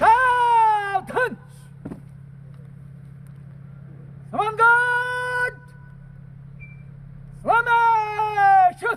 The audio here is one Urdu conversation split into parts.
Southern! Avantgarde! Formation!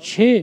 6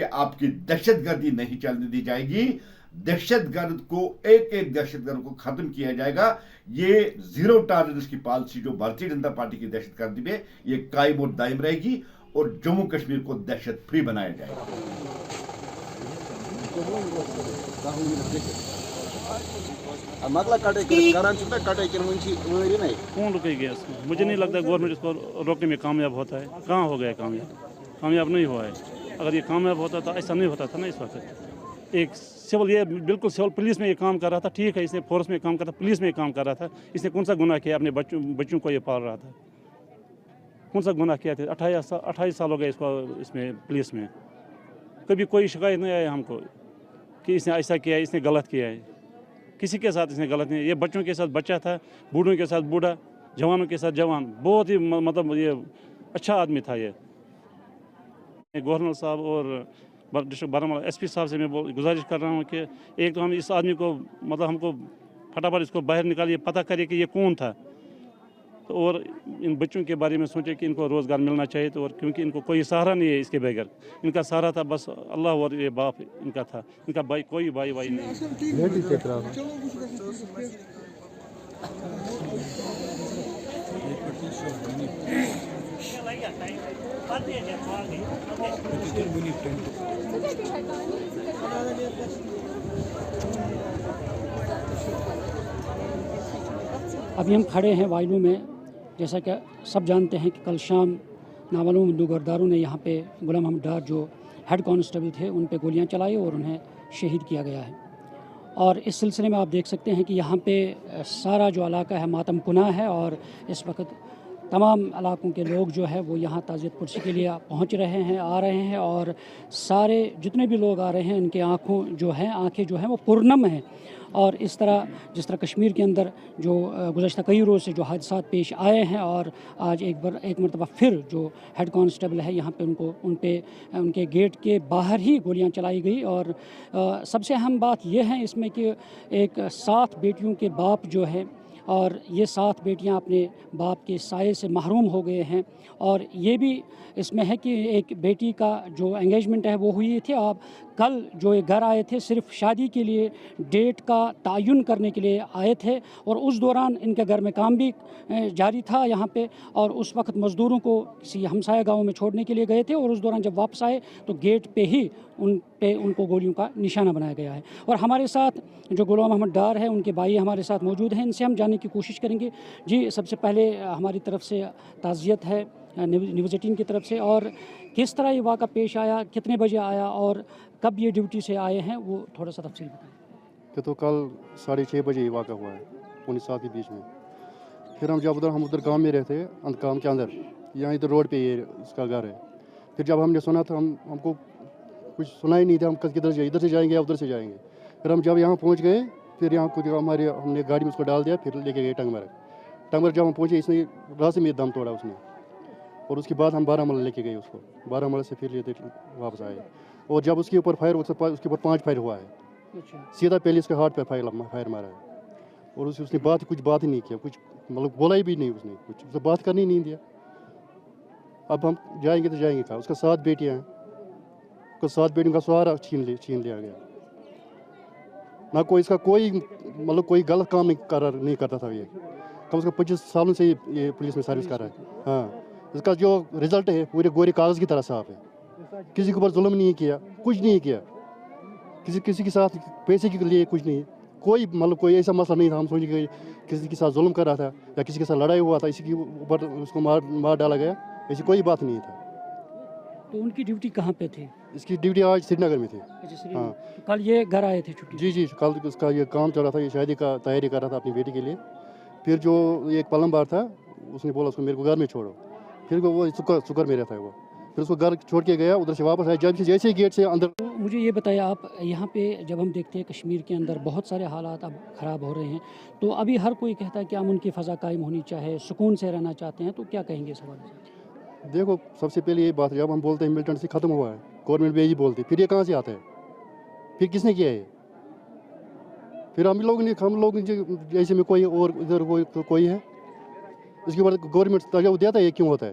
کہ آپ کی دہشت گردی نہیں چلنے دی جائے گی. دہشت گرد کو ایک دہشت گرد کو ختم کیا جائے گا. یہ زیرو ٹالرنس کی پالیسی جو بھارتیہ جنتا پارٹی کی دہشت گردی میں یہ قائم اور دائم رہے گی اور جموں کشمیر کو دہشت فری بنایا جائے گا. مکلا کٹائی کران کٹائی وری نہیں. کون رکے گا اس میں؟ مجھے نہیں لگتا گورنمنٹ اس کو روکنے میں کامیاب ہوتا ہے. کہاں ہو گیا کامیاب نہیں ہوا ہے. اگر یہ کامیاب ہوتا تو ایسا نہیں ہوتا تھا نا. اس وقت ایک سول یہ بالکل سول پولیس میں یہ کام کر رہا تھا. ٹھیک ہے اس نے فورس میں کام کر رہا تھا, پولیس میں کام کر رہا تھا. اس نے کون سا گناہ کیا؟ اپنے بچوں کو یہ پال رہا تھا. کون سا گناہ کیا تھا؟ 28 سال ہو گئے اس کو اس میں پولیس میں. کبھی کوئی شکایت نہیں آئی ہم کو کہ اس نے ایسا کیا ہے, اس نے غلط کیا ہے. کسی کے ساتھ اس نے غلط نہیں. یہ بچوں کے ساتھ بچہ تھا, بوڑھوں کے ساتھ بوڑھا, جوانوں کے ساتھ جوان. بہت ہی مطلب یہ اچھا آدمی تھا. یہ گورنر صاحب اور ڈسٹرکٹ بارہمولہ ایس پی صاحب سے میں گزارش کر رہا ہوں کہ ایک تو ہم اس آدمی کو مطلب ہم کو پھٹافٹ اس کو باہر نکالیے, پتہ کریے کہ یہ کون تھا, اور ان بچوں کے بارے میں سوچے کہ ان کو روزگار ملنا چاہیے. تو اور کیونکہ ان کو کوئی سہارا نہیں ہے اس کے بغیر. ان کا سہارا تھا بس اللہ اور یہ باپ ان کا تھا. ان کا بھائی کوئی بھائی نہیں. ابھی ہم کھڑے ہیں وائلو میں. جیسا کہ سب جانتے ہیں کہ کل شام نامعلوم ہندوگرداروں نے یہاں پہ غلام محمد ڈار جو ہیڈ کانسٹیبل تھے ان پہ گولیاں چلائی اور انہیں شہید کیا گیا ہے. اور اس سلسلے میں آپ دیکھ سکتے ہیں کہ یہاں پہ سارا جو علاقہ ہے ماتم کناں ہے, اور اس وقت تمام علاقوں کے لوگ جو ہے وہ یہاں تعزیت پرسی کے لیے پہنچ رہے ہیں, آ رہے ہیں. اور سارے جتنے بھی لوگ آ رہے ہیں ان کے آنکھیں جو ہیں وہ پرنم ہیں. اور اس طرح جس طرح کشمیر کے اندر جو گزشتہ کئی روز سے جو حادثات پیش آئے ہیں, اور آج ایک مرتبہ پھر جو ہیڈ کانسٹیبل ہے یہاں پہ ان کے گیٹ کے باہر ہی گولیاں چلائی گئی. اور سب سے اہم بات یہ ہے اس میں کہ ایک 7 بیٹیوں کے باپ جو ہے, اور یہ 7 بیٹیاں اپنے باپ کے سائے سے محروم ہو گئے ہیں. اور یہ بھی اس میں ہے کہ ایک بیٹی کا جو انگیجمنٹ ہے وہ ہوئی تھی. آپ کل جو یہ گھر آئے تھے صرف شادی کے لیے ڈیٹ کا تعین کرنے کے لیے آئے تھے, اور اس دوران ان کے گھر میں کام بھی جاری تھا یہاں پہ. اور اس وقت مزدوروں کو کسی ہمسایہ گاؤں میں چھوڑنے کے لیے گئے تھے, اور اس دوران جب واپس آئے تو گیٹ پہ ہی ان کو گولیوں کا نشانہ بنایا گیا ہے. اور ہمارے ساتھ جو غلام محمد ڈار ہے ان کے بھائی ہمارے ساتھ موجود ہیں, ان سے ہم جاننے کی کوشش کریں گے. جی, سب سے پہلے ہماری طرف سے تعزیت ہے نیوز 18 کی طرف سے. اور کس طرح یہ واقعہ پیش آیا, کتنے بجے آیا, اور کب یہ ڈیوٹی سے آئے ہیں, وہ تھوڑا سا تفصیل بتائیں. کہ تو کل 6:30 بجے یہ واقعہ ہوا ہے, 6:45 کے بیچ میں. پھر ہم ادھر گاؤں میں رہتے ہیں, گاؤں کے اندر, یہاں ادھر روڈ پہ یہ اس کا گھر ہے. پھر جب ہم نے سنا تو ہم کو کچھ سنا ہی نہیں تھا, ہم کدھر ادھر سے جائیں گے یا ادھر سے جائیں گے. پھر ہم جب یہاں پہنچ گئے, پھر یہاں کچھ ہم نے گاڑی میں اس کو ڈال دیا, پھر لے کے گئے ٹنگمرگ. جب ہم پہنچے اس نے راستے میں دم توڑا اس نے, اور اس کے بعد ہم بارہمولہ لے کے گئے اس کو. بارہمولہ سے پھر لیتے واپس آئے, اور جب اس کے اوپر فائر اس کے اوپر 5 فائر ہوا ہے. سیدھا پہلے اس کے ہاتھ پہ فائر مارا ہے, اور اس نے کچھ بات ہی نہیں کیا, کچھ مطلب بولا ہی بھی نہیں اس نے, کچھ اسے بات کرنی نہیں دیا. اب ہم جائیں گے تو جائیں گے کہاں؟ اس کا 7 بیٹیاں ہیں, اس کو 7 بیٹیوں کا سہارا چھین لیا گیا. نہ کوئی اس کا کوئی غلط کام نہیں کرتا تھا. یہ کم از کم 25 سالوں سے یہ پولیس میں سروس کر رہا ہے. ہاں, اس کا جو رزلٹ ہے پورے گورے کاغذ کی طرح صاف ہے. کسی کے اوپر ظلم نہیں کیا, کچھ نہیں کیا, کسی کے ساتھ پیسے کے لیے کچھ نہیں, کوئی ایسا مسئلہ نہیں تھا ہم سوچیں کہ کسی کے ساتھ ظلم کر رہا تھا یا کسی کے ساتھ لڑائی ہوا تھا, اسی کے اوپر اس کو مار ڈالا گیا, ایسی کوئی بات نہیں تھا. تو ان کی ڈیوٹی کہاں پہ تھی؟ اس کی ڈیوٹی آج سری نگر میں تھی. ہاں, کل یہ گھر آئے تھے چھٹی؟ جی, کل اس کا یہ کام چل رہا تھا, یہ شادی کا تیاری کر رہا تھا اپنی بیٹی کے لیے. پھر جو ایک پلمبر تھا اس نے بولا اس کو میرے کو گھر میں چھوڑو. پھر وہ سکر میں رہتا ہے, وہ پھر اس کو گھر چھوڑ کے گیا, ادھر سے واپس آیا. جیسے ہی گیٹ سے اندر. مجھے یہ بتایا آپ, یہاں پہ جب ہم دیکھتے ہیں کشمیر کے اندر بہت سارے حالات اب خراب ہو رہے ہیں, تو ابھی ہر کوئی کہتا ہے کہ امن کی فضا قائم ہونی چاہے, سکون سے رہنا چاہتے ہیں, تو کیا کہیں گے اس حوالے سے؟ دیکھو, سب سے پہلے یہ بات ہے, جب ہم بولتے ہیں ملٹنٹ سے ختم ہوا ہے, گورنمنٹ بھی یہی بولتی, پھر یہ کہاں سے آتا ہے؟ پھر کس نے کیا ہے؟ پھر ہم لوگ جیسے میں کوئی اور ادھر کوئی ہے, اس کے بعد گورنمنٹ تجاوز دیتا ہے, یہ کیوں ہوتا ہے؟